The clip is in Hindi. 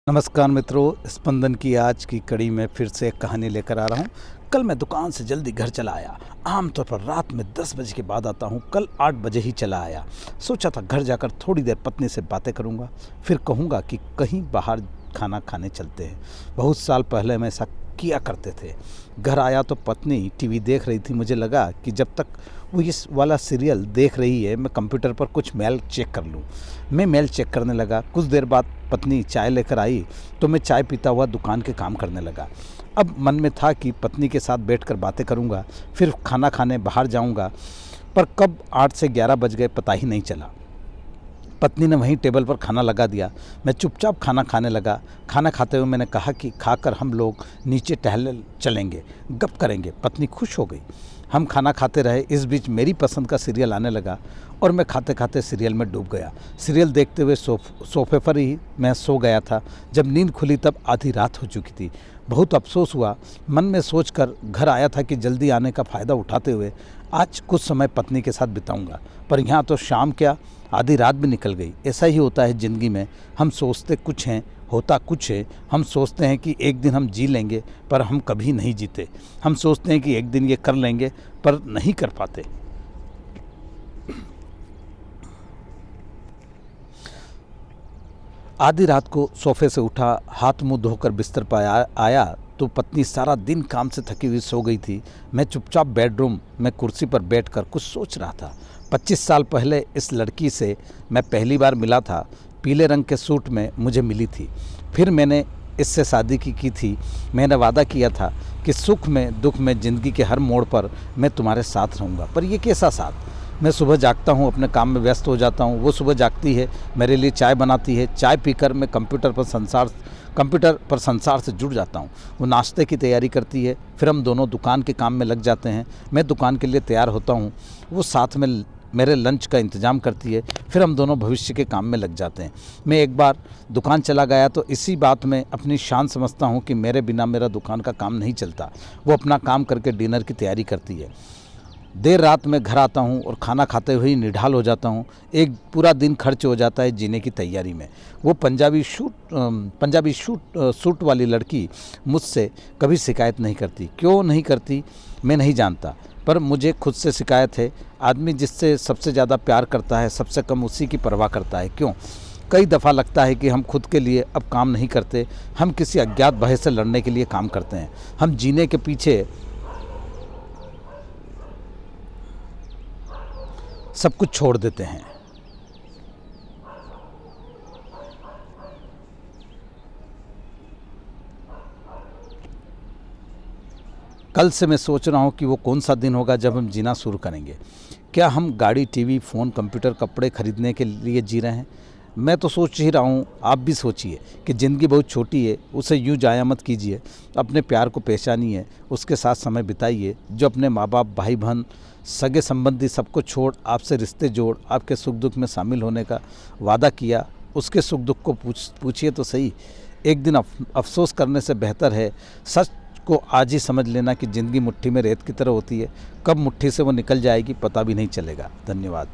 नमस्कार मित्रों, स्पंदन की आज की कड़ी में फिर से एक कहानी लेकर आ रहा हूँ। कल मैं दुकान से जल्दी घर चला आया। आमतौर पर रात में 10 बजे के बाद आता हूँ, कल 8 बजे ही चला आया। सोचा था घर जाकर थोड़ी देर पत्नी से बातें करूँगा, फिर कहूँगा कि कहीं बाहर खाना खाने चलते हैं। बहुत साल पहले हम ऐसा किया करते थे। घर आया तो पत्नी टीवी देख रही थी। मुझे लगा कि जब तक वो इस वाला सीरियल देख रही है, मैं कंप्यूटर पर कुछ मेल चेक कर लूँ। मैं मेल चेक करने लगा। कुछ देर बाद पत्नी चाय लेकर आई तो मैं चाय पीता हुआ दुकान के काम करने लगा। अब मन में था कि पत्नी के साथ बैठकर बातें करूंगा, फिर खाना खाने बाहर जाऊंगा, पर कब 8 से 11 बज गए पता ही नहीं चला। पत्नी ने वहीं टेबल पर खाना लगा दिया। मैं चुपचाप खाना खाने लगा। खाना खाते हुए मैंने कहा कि खाकर हम लोग नीचे टहलने चलेंगे, गप करेंगे। पत्नी खुश हो गई। हम खाना खाते रहे। इस बीच मेरी पसंद का सीरियल आने लगा और मैं खाते खाते सीरियल में डूब गया। सीरियल देखते हुए सोफे पर ही मैं सो गया था। जब नींद खुली तब आधी रात हो चुकी थी। बहुत अफसोस हुआ। मन में सोचकर घर आया था कि जल्दी आने का फ़ायदा उठाते हुए आज कुछ समय पत्नी के साथ बिताऊंगा, पर यहाँ तो शाम क्या, आधी रात भी निकल गई। ऐसा ही होता है ज़िंदगी में। हम सोचते कुछ हैं, होता कुछ है। हम सोचते हैं कि एक दिन हम जी लेंगे, पर हम कभी नहीं जीते। हम सोचते हैं कि एक दिन ये कर लेंगे, पर नहीं कर पाते। आधी रात को सोफे से उठा, हाथ मुंह धोकर बिस्तर पर आया तो पत्नी सारा दिन काम से थकी हुई सो गई थी। मैं चुपचाप बेडरूम में कुर्सी पर बैठकर कुछ सोच रहा था। 25 साल पहले इस लड़की से मैं पहली बार मिला था। पीले रंग के सूट में मुझे मिली थी। फिर मैंने इससे शादी की थी। मैंने वादा किया था कि सुख में दुख में ज़िंदगी के हर मोड़ पर मैं तुम्हारे साथ रहूँगा। पर ये कैसा साथ। मैं सुबह जागता हूँ, अपने काम में व्यस्त हो जाता हूँ। वो सुबह जागती है, मेरे लिए चाय बनाती है। चाय पीकर मैं कंप्यूटर पर संसार से जुड़ जाता हूँ। वो नाश्ते की तैयारी करती है, फिर हम दोनों दुकान के काम में लग जाते हैं। मैं दुकान के लिए तैयार होता हूँ, वो साथ में मेरे लंच का इंतज़ाम करती है, फिर हम दोनों भविष्य के काम में लग जाते हैं। मैं एक बार दुकान चला गया तो इसी बात में अपनी शान समझता हूँ कि मेरे बिना मेरा दुकान का काम नहीं चलता। वो अपना काम करके डिनर की तैयारी करती है। देर रात में घर आता हूँ और खाना खाते हुए ही निढाल हो जाता हूँ। एक पूरा दिन खर्च हो जाता है जीने की तैयारी में। वो पंजाबी सूट वाली लड़की मुझसे कभी शिकायत नहीं करती। क्यों नहीं करती मैं नहीं जानता, पर मुझे खुद से शिकायत है। आदमी जिससे सबसे ज़्यादा प्यार करता है, सबसे कम उसी की परवाह करता है। क्यों? कई दफ़ा लगता है कि हम खुद के लिए अब काम नहीं करते। हम किसी अज्ञात भय से लड़ने के लिए काम करते हैं। हम जीने के पीछे सब कुछ छोड़ देते हैं। कल से मैं सोच रहा हूँ कि वो कौन सा दिन होगा जब हम जीना शुरू करेंगे। क्या हम गाड़ी, टीवी, फ़ोन, कंप्यूटर, कपड़े खरीदने के लिए जी रहे हैं? मैं तो सोच ही रहा हूँ, आप भी सोचिए कि ज़िंदगी बहुत छोटी है, उसे यूँ जाया मत कीजिए। अपने प्यार को पहचानिए, उसके साथ समय बिताइए। जो अपने माँ बाप, भाई बहन, सगे संबंधी सबको छोड़ आपसे रिश्ते जोड़ आपके सुख दुख में शामिल होने का वादा किया, उसके सुख दुख को पूछिए तो सही। एक दिन अफसोस करने से बेहतर है सच को आज ही समझ लेना कि ज़िंदगी मुट्ठी में रेत की तरह होती है। कब मुट्ठी से वो निकल जाएगी पता भी नहीं चलेगा। धन्यवाद।